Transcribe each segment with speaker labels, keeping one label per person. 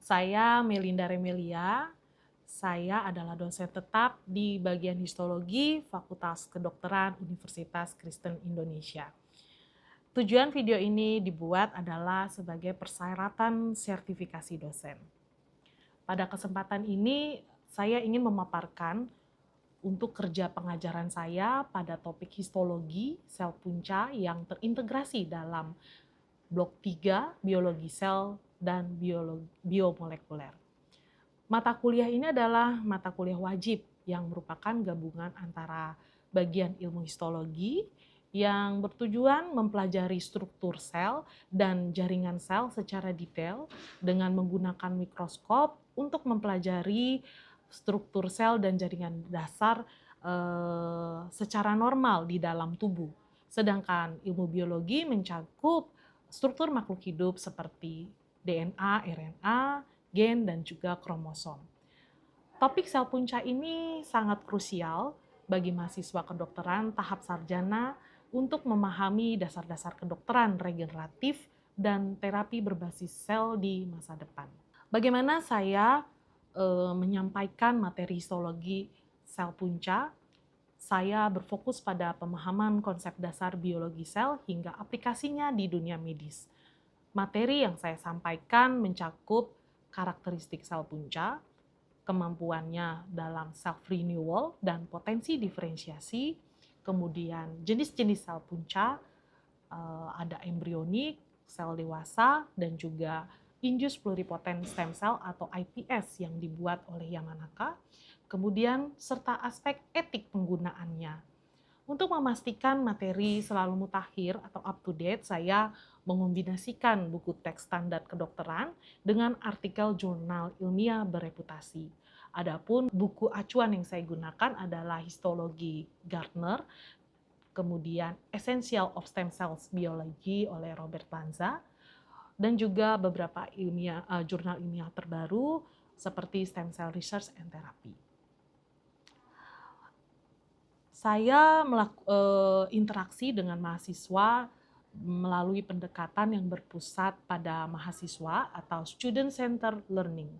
Speaker 1: Saya Melinda Remelia, saya adalah dosen tetap di bagian histologi Fakultas Kedokteran Universitas Kristen Indonesia. Tujuan video ini dibuat adalah sebagai persyaratan sertifikasi dosen. Pada kesempatan ini, saya ingin memaparkan untuk kerja pengajaran saya pada topik histologi sel punca yang terintegrasi dalam blok 3 biologi sel dan biomolekuler. Mata kuliah ini adalah mata kuliah wajib yang merupakan gabungan antara bagian ilmu histologi yang bertujuan mempelajari struktur sel dan jaringan sel secara detail dengan menggunakan mikroskop untuk mempelajari struktur sel dan jaringan dasar secara normal di dalam tubuh. Sedangkan ilmu biologi mencakup struktur makhluk hidup seperti DNA, RNA, gen, dan juga kromosom. Topik sel punca ini sangat krusial bagi mahasiswa kedokteran tahap sarjana untuk memahami dasar-dasar kedokteran regeneratif dan terapi berbasis sel di masa depan. Bagaimana saya menyampaikan materi histologi sel punca? Saya berfokus pada pemahaman konsep dasar biologi sel hingga aplikasinya di dunia medis. Materi yang saya sampaikan mencakup karakteristik sel punca, kemampuannya dalam self-renewal dan potensi diferensiasi, kemudian jenis-jenis sel punca, ada embrionik, sel dewasa, dan juga induced pluripotent stem cell atau IPS yang dibuat oleh Yamanaka, kemudian serta aspek etik penggunaannya. Untuk memastikan materi selalu mutakhir atau up to date, saya mengombinasikan buku teks standar kedokteran dengan artikel jurnal ilmiah bereputasi. Adapun buku acuan yang saya gunakan adalah Histologi Gardner, kemudian Essential of Stem Cells Biology oleh Robert Lanza, dan juga beberapa jurnal ilmiah terbaru seperti Stem Cell Research and Therapy. Saya interaksi dengan mahasiswa melalui pendekatan yang berpusat pada mahasiswa atau student-centered learning.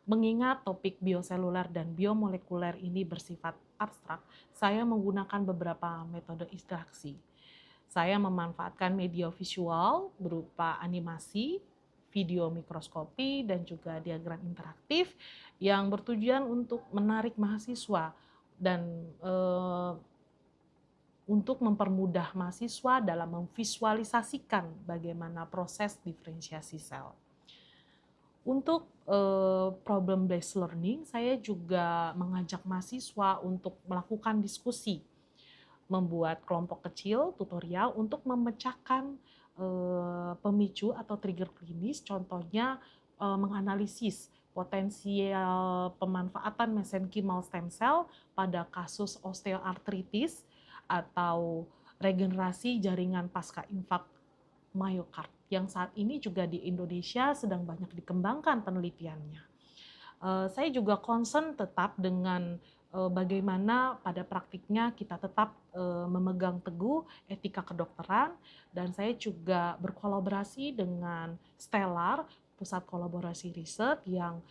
Speaker 1: Mengingat topik bioseluler dan biomolekuler ini bersifat abstrak, saya menggunakan beberapa metode interaksi. Saya memanfaatkan media visual berupa animasi, video mikroskopi, dan juga diagram interaktif yang bertujuan untuk menarik mahasiswa dan untuk mempermudah mahasiswa dalam memvisualisasikan bagaimana proses diferensiasi sel. Untuk problem based learning, saya juga mengajak mahasiswa untuk melakukan diskusi, membuat kelompok kecil tutorial untuk memecahkan pemicu atau trigger klinis, contohnya menganalisis potensial pemanfaatan mesenchymal stem cell pada kasus osteoartritis atau regenerasi jaringan pasca infak myokard yang saat ini juga di Indonesia sedang banyak dikembangkan penelitiannya. Saya juga concern tetap dengan bagaimana pada praktiknya kita tetap memegang teguh etika kedokteran, dan saya juga berkolaborasi dengan Stellar, pusat kolaborasi riset yang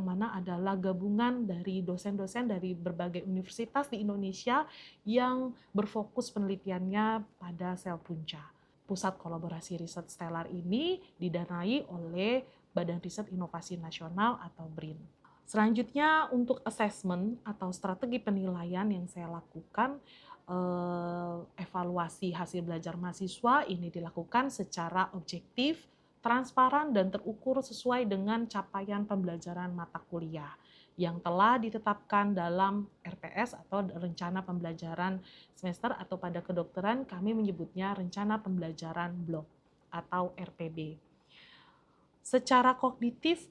Speaker 1: mana adalah gabungan dari dosen-dosen dari berbagai universitas di Indonesia yang berfokus penelitiannya pada sel punca. Pusat Kolaborasi Riset Stellar ini didanai oleh Badan Riset Inovasi Nasional atau BRIN. Selanjutnya untuk assessment atau strategi penilaian yang saya lakukan, evaluasi hasil belajar mahasiswa ini dilakukan secara objektif, transparan, dan terukur sesuai dengan capaian pembelajaran mata kuliah yang telah ditetapkan dalam RPS atau rencana pembelajaran semester, atau pada kedokteran kami menyebutnya rencana pembelajaran blok atau RPB. Secara kognitif,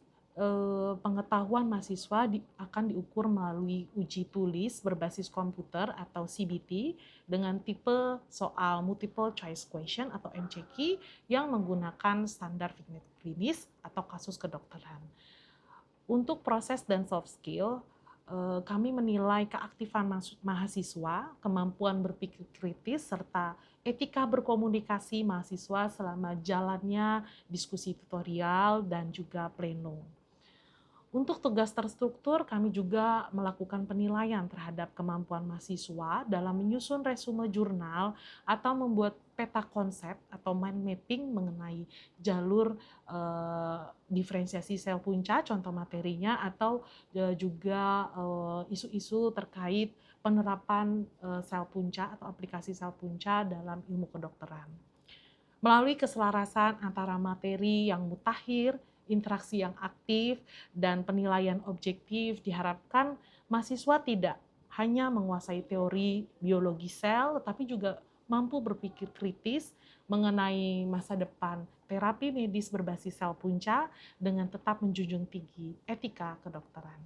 Speaker 1: pengetahuan mahasiswa akan diukur melalui uji tulis berbasis komputer atau CBT dengan tipe soal multiple choice question atau MCQ yang menggunakan standar klinis atau kasus kedokteran. Untuk proses dan soft skill, kami menilai keaktifan mahasiswa, kemampuan berpikir kritis, serta etika berkomunikasi mahasiswa selama jalannya diskusi tutorial dan juga pleno. Untuk tugas terstruktur, kami juga melakukan penilaian terhadap kemampuan mahasiswa dalam menyusun resume jurnal atau membuat peta konsep atau mind mapping mengenai jalur diferensiasi sel punca, contoh materinya, atau juga isu-isu terkait penerapan sel punca atau aplikasi sel punca dalam ilmu kedokteran. Melalui keselarasan antara materi yang mutakhir, interaksi yang aktif, dan penilaian objektif, diharapkan mahasiswa tidak hanya menguasai teori biologi sel, tetapi juga mampu berpikir kritis mengenai masa depan terapi medis berbasis sel punca dengan tetap menjunjung tinggi etika kedokteran.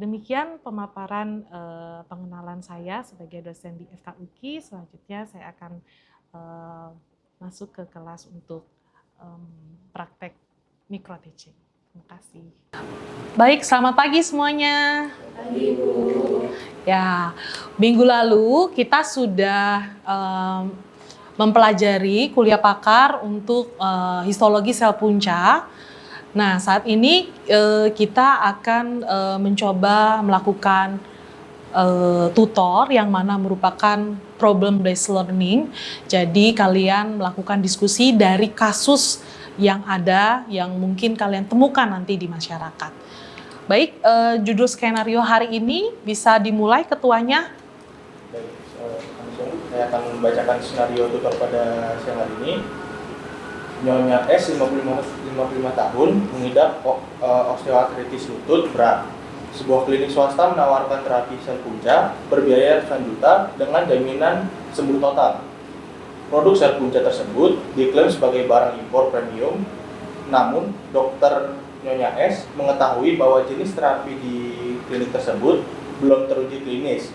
Speaker 1: Demikian pemaparan pengenalan saya sebagai dosen di FKUKI. Selanjutnya saya akan masuk ke kelas untuk praktek micro teaching. Terima kasih. Baik, selamat pagi semuanya.
Speaker 2: Pagi, Bu.
Speaker 1: Ya, minggu lalu kita sudah mempelajari kuliah pakar untuk histologi sel punca. Nah, saat ini kita akan mencoba melakukan tutor yang mana merupakan problem based learning. Jadi kalian melakukan diskusi dari kasus yang ada, yang mungkin kalian temukan nanti di masyarakat. Baik, judul skenario hari ini bisa dimulai ketuanya.
Speaker 2: Baik, saya akan membacakan skenario tutor pada siang hari ini. Nyonya S, 55 tahun, mengidap osteoartritis lutut berat. Sebuah klinik swasta menawarkan terapi sel punca berbiaya ratusan juta dengan jaminan sembuh total. Produk sel punca tersebut diklaim sebagai barang impor premium, namun dokter Nyonya S mengetahui bahwa jenis terapi di klinik tersebut belum teruji klinis,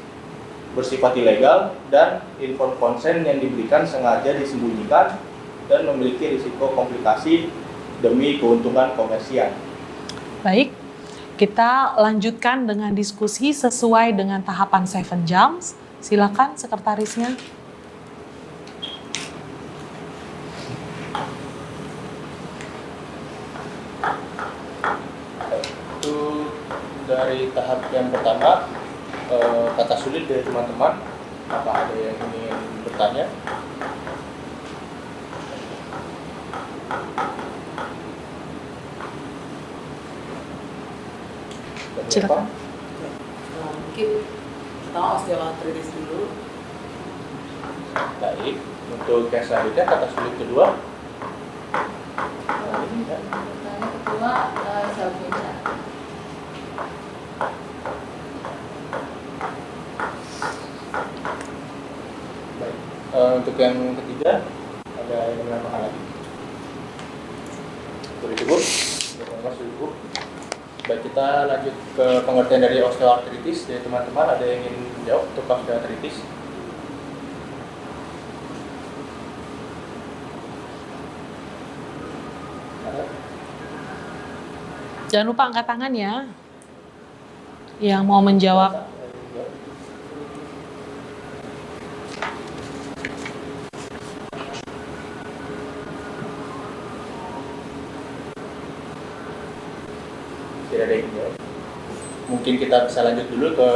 Speaker 2: bersifat ilegal, dan inform konsen yang diberikan sengaja disembunyikan dan memiliki risiko komplikasi demi keuntungan komersial.
Speaker 1: Baik, kita lanjutkan dengan diskusi sesuai dengan tahapan 7 jams. Silakan sekretarisnya.
Speaker 2: Itu dari tahap yang pertama, kata sulit dari teman-teman. Apa ada yang ingin bertanya?
Speaker 1: Silakan.
Speaker 3: Mungkin pertama osteoartritis dulu.
Speaker 2: Baik, untuk yang selanjutnya kata sulit kedua.
Speaker 3: Pertanyaan kedua sel punca.
Speaker 2: Baik, untuk yang ketiga ada yang menambahkan lagi? Sudah cukup? Sudah cukup? Baik, kita lanjut ke pengertian dari osteoartritis. Dari teman-teman ada yang ingin menjawab untuk osteoartritis?
Speaker 1: Jangan lupa angkat tangan ya, yang mau menjawab.
Speaker 2: Tidak ada yang menjawab. Mungkin kita bisa lanjut dulu ke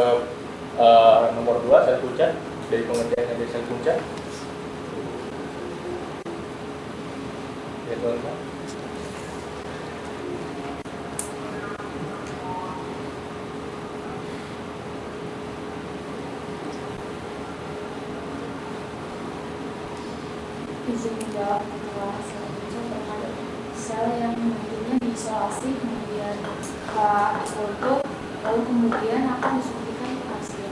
Speaker 2: nomor 2, sel punca. Dari pengertian dari sel punca. Ya, teman-teman.
Speaker 4: Izin menjawab masalah sel punca terhadap sel yang nantinya diisolasi, kemudian kultur, lalu kemudian akan disuntikan ke pasien.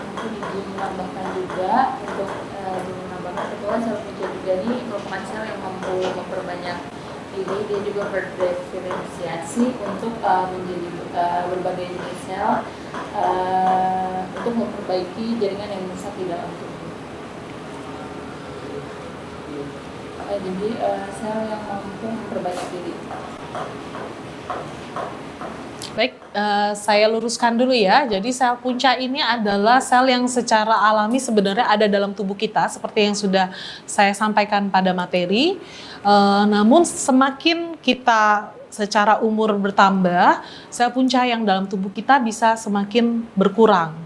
Speaker 3: Mungkin ibu menambahkan juga untuk menambahkan bahwa sel punca juga ini merupakan sel yang mampu memperbanyak diri. Dia juga berdiferensiasi untuk menjadi berbagai jenis sel untuk memperbaiki jaringan yang rusak di dalam tubuh. jadi sel yang mampu memperbanyak diri.
Speaker 1: Baik, saya luruskan dulu ya. Jadi sel punca ini adalah sel yang secara alami sebenarnya ada dalam tubuh kita, seperti yang sudah saya sampaikan pada materi. Namun semakin kita secara umur bertambah, sel punca yang dalam tubuh kita bisa semakin berkurang.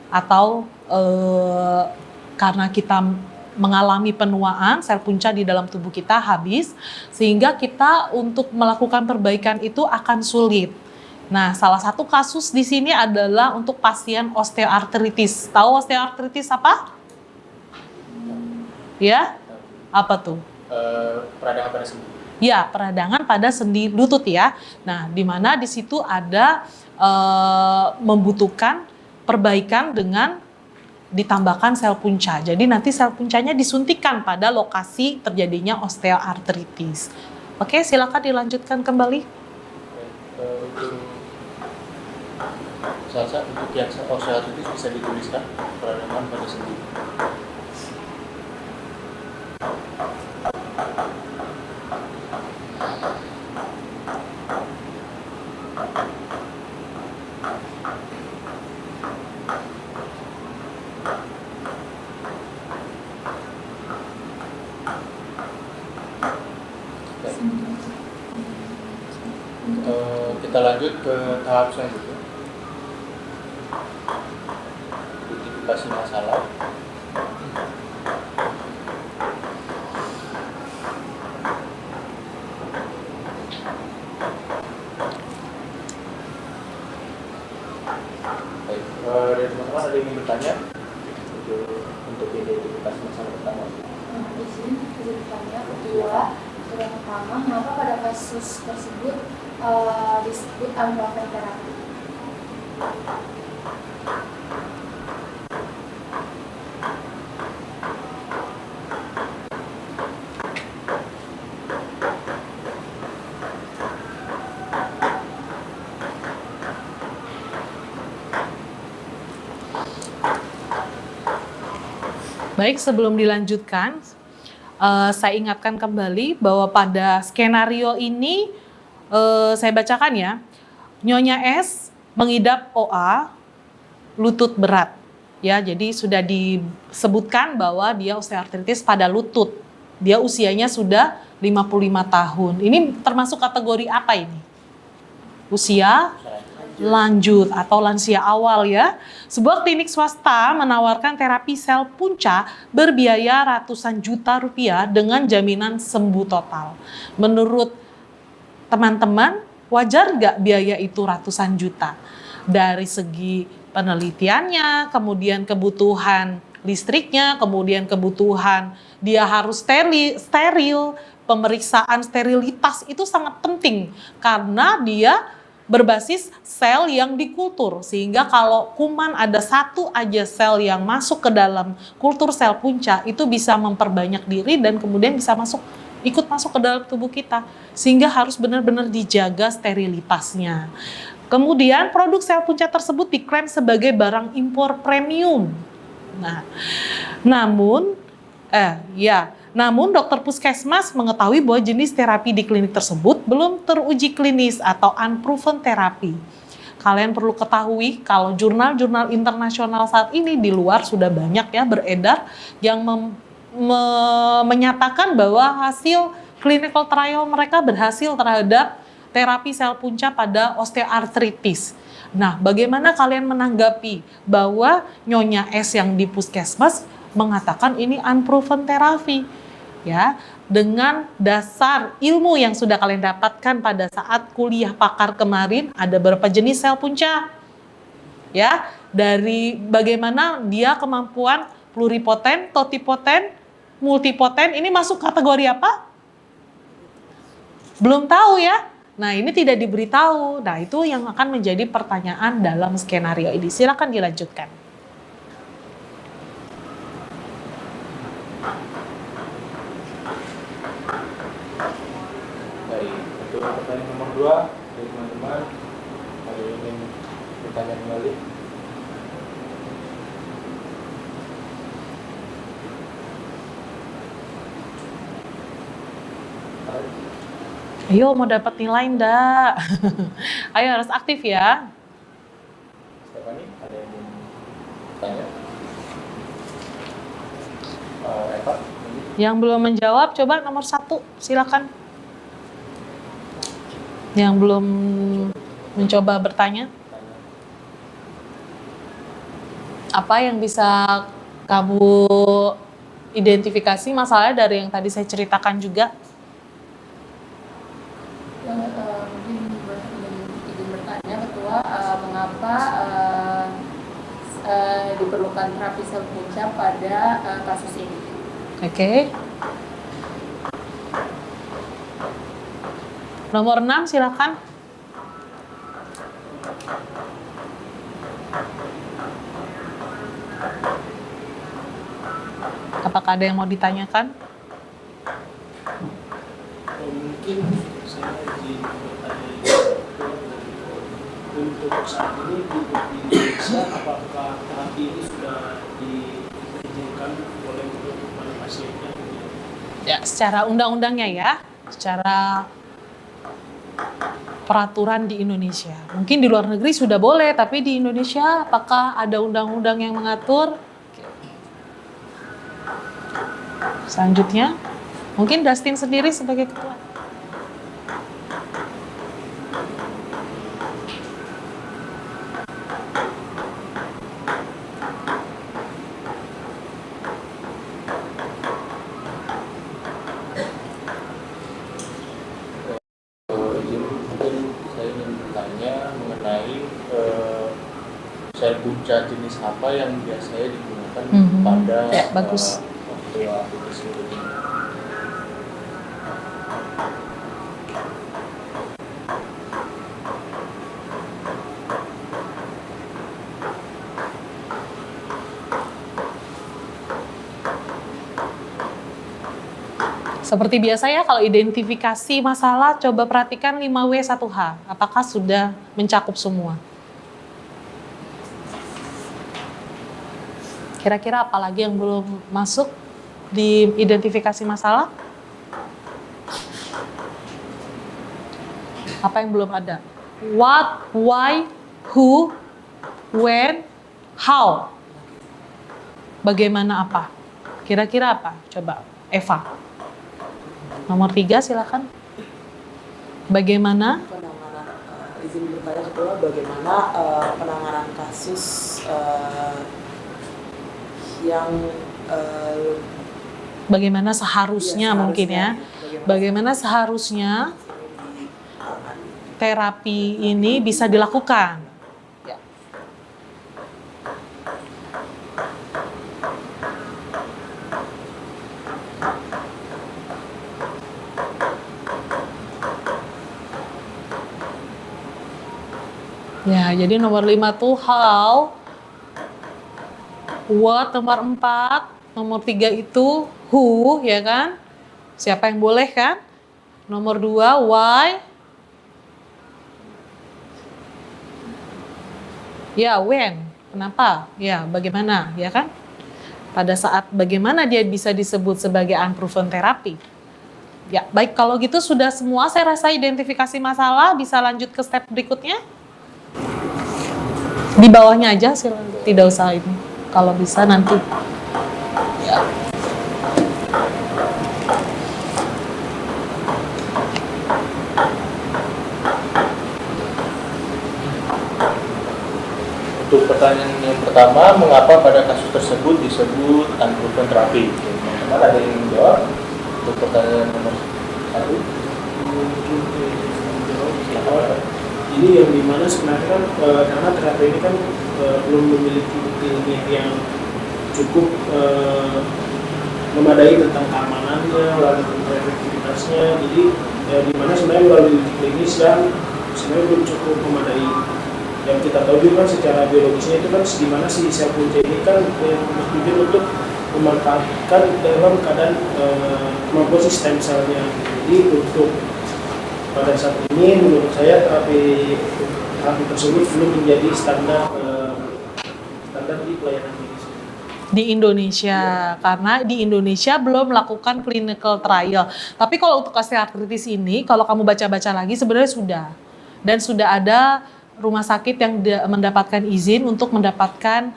Speaker 1: Atau karena kita mengalami penuaan, sel punca di dalam tubuh kita habis, sehingga kita untuk melakukan perbaikan itu akan sulit. Nah, salah satu kasus di sini adalah untuk pasien osteoartritis. Tahu osteoartritis apa? Ya? Apa tuh?
Speaker 2: Peradangan pada sendi.
Speaker 1: Ya, peradangan pada sendi lutut ya. Nah, di mana di situ ada membutuhkan perbaikan dengan ditambahkan sel punca. Jadi nanti sel puncanya disuntikan pada lokasi terjadinya osteoartritis. Oke, silakan dilanjutkan kembali.
Speaker 2: Untuk yang osteoartritis bisa dituliskan peradangan pada sendi. Kita lanjut ke tahap selanjutnya. Identifikasi masalah. Baik, dari teman-teman ada yang ingin bertanya untuk identifikasi masalah pertama?
Speaker 4: Izin bertanya kedua, yang pertama, mengapa pada kasus tersebut disebut unproven terapi?
Speaker 1: Baik, sebelum dilanjutkan, saya ingatkan kembali bahwa pada skenario ini, saya bacakan ya, Nyonya S mengidap OA, lutut berat. Ya, jadi sudah disebutkan bahwa dia osteoartritis pada lutut. Dia usianya sudah 55 tahun. Ini termasuk kategori apa ini? Usia lanjut atau lansia awal ya. Sebuah klinik swasta menawarkan terapi sel punca berbiaya ratusan juta rupiah dengan jaminan sembuh total. Menurut teman-teman, wajar nggak biaya itu ratusan juta? Dari segi penelitiannya, kemudian kebutuhan listriknya, kemudian kebutuhan dia harus steril, pemeriksaan sterilitas itu sangat penting karena dia berbasis sel yang dikultur, sehingga kalau kuman ada satu aja sel yang masuk ke dalam kultur sel punca itu bisa memperbanyak diri dan kemudian bisa ikut masuk ke dalam tubuh kita, sehingga harus benar-benar dijaga sterilitasnya. Kemudian produk sel punca tersebut diklaim sebagai barang impor premium. Nah, namun dokter puskesmas mengetahui bahwa jenis terapi di klinik tersebut belum teruji klinis atau unproven terapi. Kalian perlu ketahui kalau jurnal-jurnal internasional saat ini di luar sudah banyak ya beredar yang menyatakan bahwa hasil clinical trial mereka berhasil terhadap terapi sel punca pada osteoartritis. Nah, bagaimana kalian menanggapi bahwa Nyonya S yang di puskesmas mengatakan ini unproven terapi? Ya, dengan dasar ilmu yang sudah kalian dapatkan pada saat kuliah pakar kemarin, ada berapa jenis sel punca? Ya, dari bagaimana dia kemampuan pluripoten, totipoten, multipoten, ini masuk kategori apa? Belum tahu ya. Nah, ini tidak diberitahu. Nah, itu yang akan menjadi pertanyaan dalam skenario ini. Silakan dilanjutkan.
Speaker 2: Baik, untuk pertanyaan nomor 2 dari teman-teman, ada yang ingin bertanya kembali?
Speaker 1: Ayo mau dapat nilai enggak? Ayo harus aktif ya.
Speaker 2: Stephanie, ada yang mau tanya? Eva?
Speaker 1: Yang belum menjawab, coba nomor 1, silakan. Yang belum mencoba bertanya, apa yang bisa kamu identifikasi masalahnya dari yang tadi saya ceritakan juga?
Speaker 3: Mungkin izin bertanya Ketua, mengapa diperlukan terapi sel punca pada kasus ini?
Speaker 1: Oke. Nomor 6, silakan. Apakah ada yang mau ditanyakan?
Speaker 5: Mungkin saya izin bertanya untuk saat ini di Indonesia apakah terapi ini sudah diizinkan oleh para pasiennya?
Speaker 1: Ya, secara undang-undangnya ya, secara peraturan di Indonesia. Mungkin di luar negeri sudah boleh, tapi di Indonesia apakah ada undang-undang yang mengatur? Selanjutnya, mungkin Dustin sendiri sebagai ketua.
Speaker 2: Mungkin saya ingin bertanya mengenai sel punca jenis apa yang biasanya digunakan pada
Speaker 1: Ya, bagus.
Speaker 2: osteoartritis lutut ini.
Speaker 1: Seperti biasa ya, kalau identifikasi masalah, coba perhatikan 5W 1H. Apakah sudah mencakup semua? Kira-kira apa lagi yang belum masuk di identifikasi masalah? Apa yang belum ada? What, why, who, when, how. Bagaimana apa? Kira-kira apa? Coba, Eva. Nomor 3, silakan. Bagaimana?
Speaker 6: Penanganan, izin bertanya Ketua, bagaimana penanganan kasus yang
Speaker 1: Bagaimana seharusnya mungkin ya? Bagaimana seharusnya terapi ini bisa dilakukan? Ya. Ya, jadi nomor 5 tuh how, what nomor 4, nomor 3 itu who, ya kan? Siapa yang boleh kan? Nomor 2 why. Ya, when, kenapa? Ya, bagaimana, ya kan? Pada saat bagaimana dia bisa disebut sebagai unproven therapy. Ya, baik, kalau gitu sudah semua saya rasa identifikasi masalah, bisa lanjut ke step berikutnya. Di bawahnya aja, tidak usah ini. Kalau bisa nanti. Ya.
Speaker 2: Untuk pertanyaan yang pertama, mengapa pada kasus tersebut disebut unproven therapy? Teman-teman ada yang menjawab? Untuk pertanyaan nomor 1.
Speaker 5: Ini yang dimana sebenarnya kan karena terapi ini kan belum memiliki bukti ilmiah yang cukup memadai tentang keamanannya, lalu tentang efektivitasnya. Jadi dimana sebenarnya melalui uji klinis dan sebenarnya belum cukup memadai. Yang kita tahu juga kan secara biologisnya itu kan gimana si sel punca ini kan bertujuan untuk memanfaatkan dalam keadaan kemampuan si stem selnya. Jadi untuk pada saat ini menurut saya terapi tersebut belum menjadi standar di pelayanan medis.
Speaker 1: di Indonesia, karena di Indonesia belum melakukan clinical trial. Tapi kalau untuk osteoartritis ini, kalau kamu baca-baca lagi sebenarnya sudah. Dan sudah ada rumah sakit yang mendapatkan izin untuk mendapatkan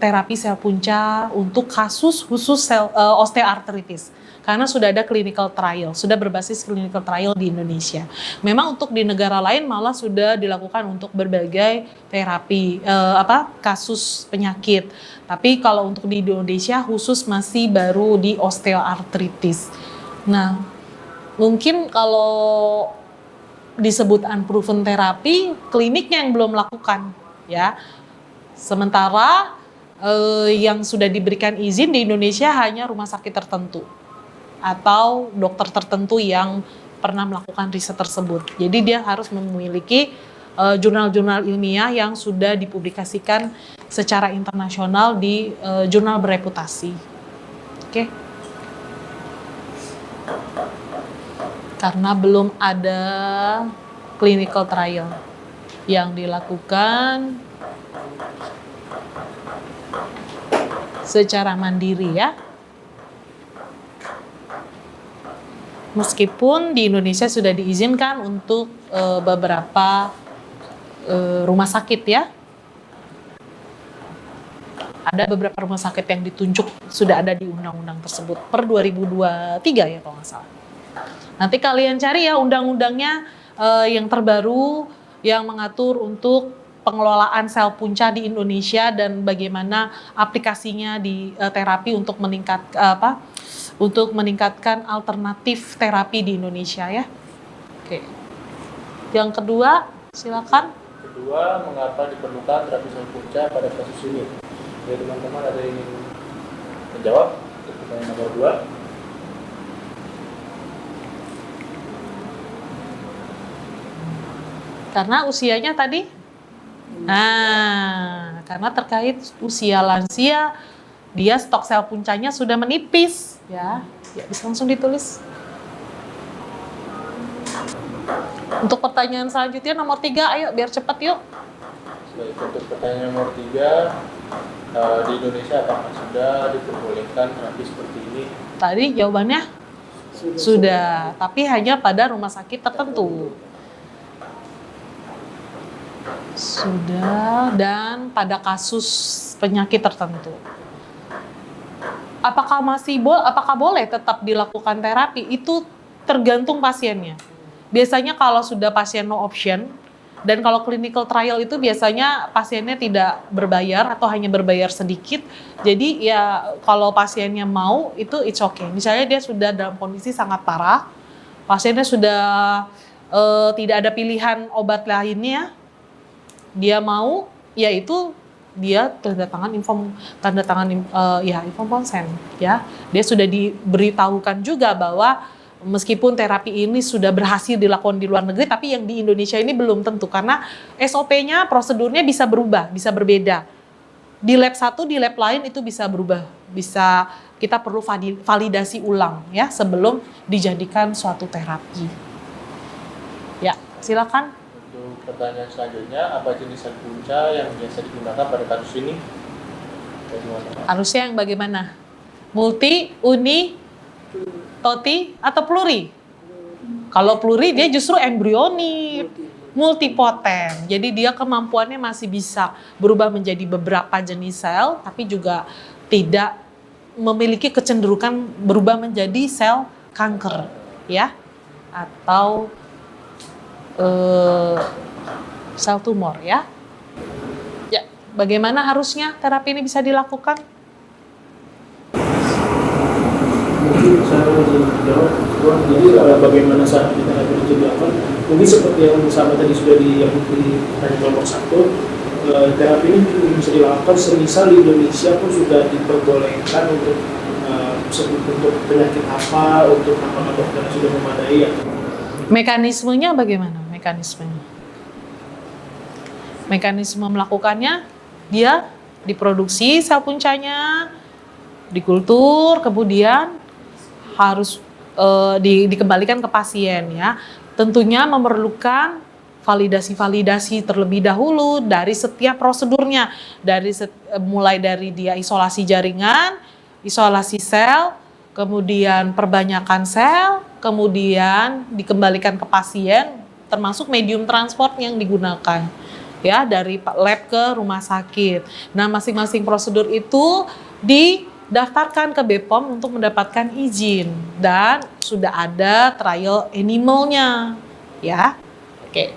Speaker 1: terapi sel punca untuk kasus khusus osteoartritis. Karena sudah ada clinical trial, sudah berbasis clinical trial di Indonesia. Memang untuk di negara lain malah sudah dilakukan untuk berbagai terapi kasus penyakit. Tapi kalau untuk di Indonesia khusus masih baru di osteoartritis. Nah, mungkin kalau disebut unproven terapi, kliniknya yang belum melakukan, ya. Sementara yang sudah diberikan izin di Indonesia hanya rumah sakit tertentu atau dokter tertentu yang pernah melakukan riset tersebut. Jadi dia harus memiliki jurnal-jurnal ilmiah yang sudah dipublikasikan secara internasional di jurnal bereputasi. Oke. Karena belum ada clinical trial yang dilakukan secara mandiri, ya. Meskipun di Indonesia sudah diizinkan untuk beberapa rumah sakit, ya. Ada beberapa rumah sakit yang ditunjuk sudah ada di undang-undang tersebut per 2023 ya kalau nggak salah. Nanti kalian cari ya undang-undangnya yang terbaru yang mengatur untuk pengelolaan sel punca di Indonesia dan bagaimana aplikasinya di terapi untuk meningkatkan alternatif terapi di Indonesia, ya. Oke. Yang kedua, silakan.
Speaker 2: Kedua, mengapa diperlukan terapi sel punca pada kasus ini? Ya, teman-teman ada yang ingin menjawab? Pertanyaan nomor 2.
Speaker 1: Karena usianya tadi? Nah, karena terkait usia lansia, dia stok sel puncanya sudah menipis, ya. Ya, bisa langsung ditulis. Untuk pertanyaan selanjutnya nomor 3, ayo biar cepat yuk.
Speaker 2: Baik, untuk pertanyaan nomor 3, di Indonesia apakah sudah diperbolehkan terapi seperti ini?
Speaker 1: Tadi jawabannya sudah, tapi hanya pada rumah sakit tertentu. Sudah, dan pada kasus penyakit tertentu. Apakah boleh tetap dilakukan terapi? Itu tergantung pasiennya. Biasanya kalau sudah pasien no option, dan kalau clinical trial itu biasanya pasiennya tidak berbayar atau hanya berbayar sedikit. Jadi ya kalau pasiennya mau itu it's okay. Misalnya dia sudah dalam kondisi sangat parah, pasiennya sudah tidak ada pilihan obat lainnya, dia mau, yaitu dia tanda tangan inform consent, ya. Dia sudah diberitahukan juga bahwa meskipun terapi ini sudah berhasil dilakukan di luar negeri, tapi yang di Indonesia ini belum tentu karena SOP-nya, prosedurnya bisa berubah, bisa berbeda. Di lab satu, di lab lain itu bisa berubah, bisa kita perlu validasi ulang, ya, sebelum dijadikan suatu terapi. Ya, silakan.
Speaker 2: Untuk pertanyaan selanjutnya, apa jenis sel punca yang biasa digunakan pada kasus ini?
Speaker 1: Harusnya yang bagaimana? Multi, uni, toti, atau pluri? Kalau pluri dia justru embrionik, multipoten. Jadi dia kemampuannya masih bisa berubah menjadi beberapa jenis sel, tapi juga tidak memiliki kecenderungan berubah menjadi sel kanker, ya, atau sel tumor, ya. Ya, bagaimana harusnya terapi ini bisa dilakukan?
Speaker 5: Mungkin saya jawab, jadi bagaimana saat kita terapi itu dilakukan? Mungkin seperti yang sama tadi sudah di pertanyaan nomor 1, terapi ini bisa dilakukan semisal di Indonesia pun sudah diperbolehkan untuk penyakit apa, untuk apakah dokter sudah memadai atau
Speaker 1: Mekanismenya bagaimana? Mekanisme melakukannya, dia diproduksi sel puncanya, dikultur, kemudian harus dikembalikan ke pasien, ya. Tentunya memerlukan validasi-validasi terlebih dahulu dari setiap prosedurnya, mulai dari dia isolasi jaringan, isolasi sel, kemudian perbanyakan sel, kemudian dikembalikan ke pasien, termasuk medium transport yang digunakan, ya, dari lab ke rumah sakit. Nah, masing-masing prosedur itu didaftarkan ke BPOM untuk mendapatkan izin, dan sudah ada trial animalnya, ya. Oke.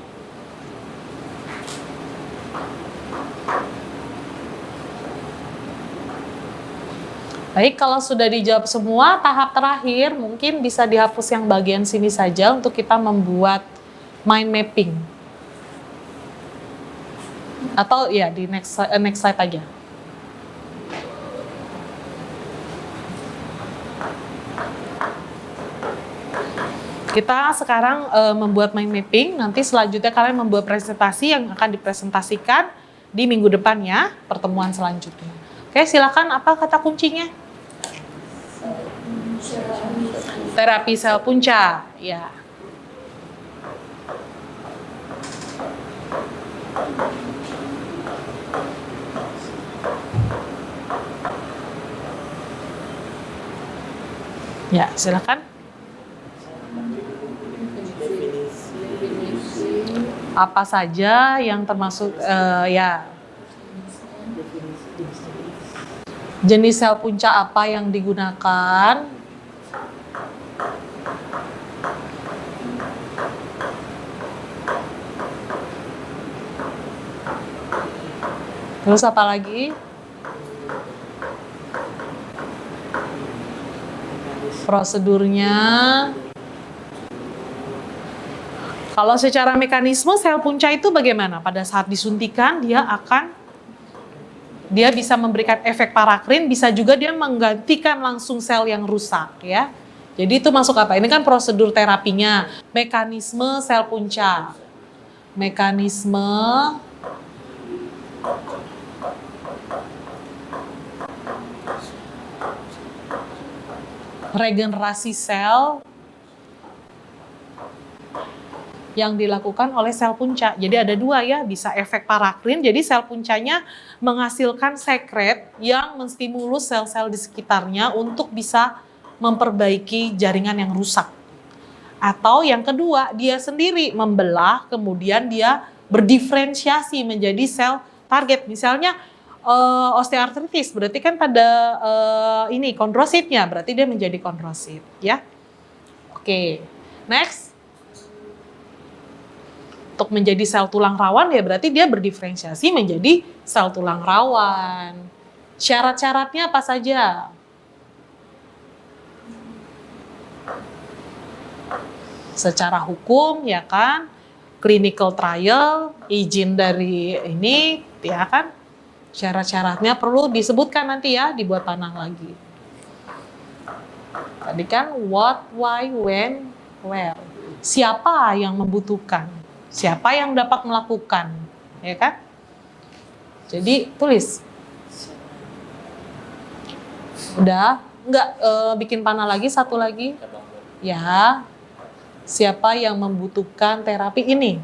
Speaker 1: Baik, kalau sudah dijawab semua, tahap terakhir mungkin bisa dihapus yang bagian sini saja untuk kita membuat mind mapping. Atau ya di next slide aja. Kita sekarang membuat mind mapping, nanti selanjutnya kalian membuat presentasi yang akan dipresentasikan di minggu depan ya, pertemuan selanjutnya. Oke, silakan, apa kata kuncinya? Terapi sel punca, ya. Ya, silakan. Apa saja yang termasuk ya. Jenis sel punca apa yang digunakan? Terus apa lagi? Prosedurnya. Kalau secara mekanisme sel punca itu bagaimana? Pada saat disuntikan dia bisa memberikan efek parakrin, bisa juga dia menggantikan langsung sel yang rusak, ya. Jadi itu masuk apa? Ini kan prosedur terapinya, mekanisme sel punca. Mekanisme regenerasi sel yang dilakukan oleh sel punca. Jadi ada dua ya, bisa efek parakrin, jadi sel puncanya menghasilkan sekret yang menstimulus sel-sel di sekitarnya untuk bisa memperbaiki jaringan yang rusak. Atau yang kedua, dia sendiri membelah, kemudian dia berdiferensiasi menjadi sel target. Misalnya osteoartritis, berarti kan pada ini kondrositnya, berarti dia menjadi kondrosit, ya. Oke, next. Untuk menjadi sel tulang rawan ya berarti dia berdiferensiasi menjadi sel tulang rawan. Syarat-syaratnya apa saja? Secara hukum ya kan, clinical trial, izin dari ini ya kan, syarat-syaratnya perlu disebutkan nanti ya, dibuat panah lagi. Tadi kan what, why, when, where. Siapa yang membutuhkan? Siapa yang dapat melakukan? Ya kan? Jadi tulis. Udah, enggak bikin panah lagi, satu lagi. Ya. Siapa yang membutuhkan terapi ini?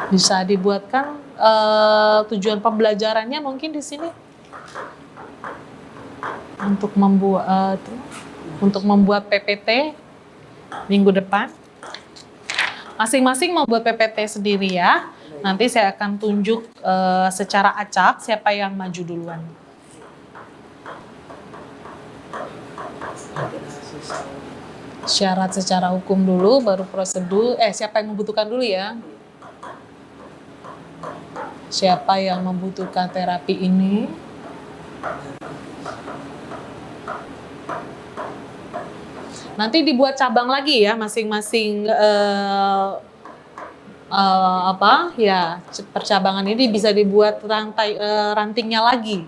Speaker 1: Bisa dibuatkan tujuan pembelajarannya mungkin di sini untuk membuat PPT minggu depan. Masing-masing membuat PPT sendiri ya. Nanti saya akan tunjuk secara acak siapa yang maju duluan. Syarat secara hukum dulu, baru prosedur. Siapa yang membutuhkan dulu ya? Siapa yang membutuhkan terapi ini? Nanti dibuat cabang lagi ya, masing-masing percabangan ini bisa dibuat rantingnya lagi.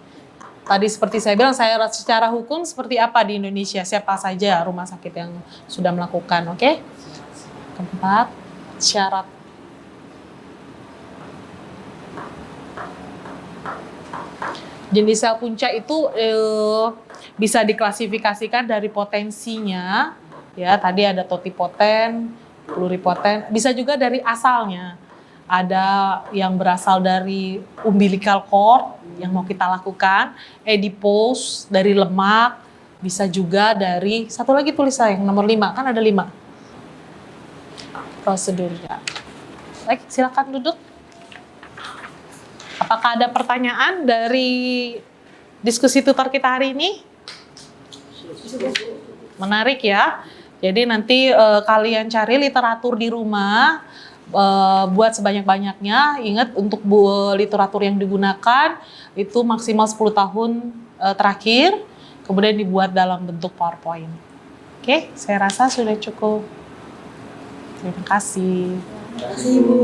Speaker 1: Tadi seperti saya bilang, saya secara hukum seperti apa di Indonesia, siapa saja rumah sakit yang sudah melakukan, oke? Keempat, syarat. Jenis sel punca itu bisa diklasifikasikan dari potensinya, ya tadi ada totipoten, pluripoten, bisa juga dari asalnya. Ada yang berasal dari umbilical cord yang mau kita lakukan, adipose dari lemak, bisa juga dari, satu lagi tulis saya, yang nomor 5, kan ada 5 prosedurnya. Baik, silakan duduk. Apakah ada pertanyaan dari diskusi tutor kita hari ini? Menarik ya. Jadi nanti kalian cari literatur di rumah, buat sebanyak-banyaknya. Ingat untuk literatur yang digunakan itu maksimal 10 tahun terakhir, kemudian dibuat dalam bentuk PowerPoint. Oke, saya rasa sudah cukup. Terima kasih.
Speaker 6: Terima kasih, Bu.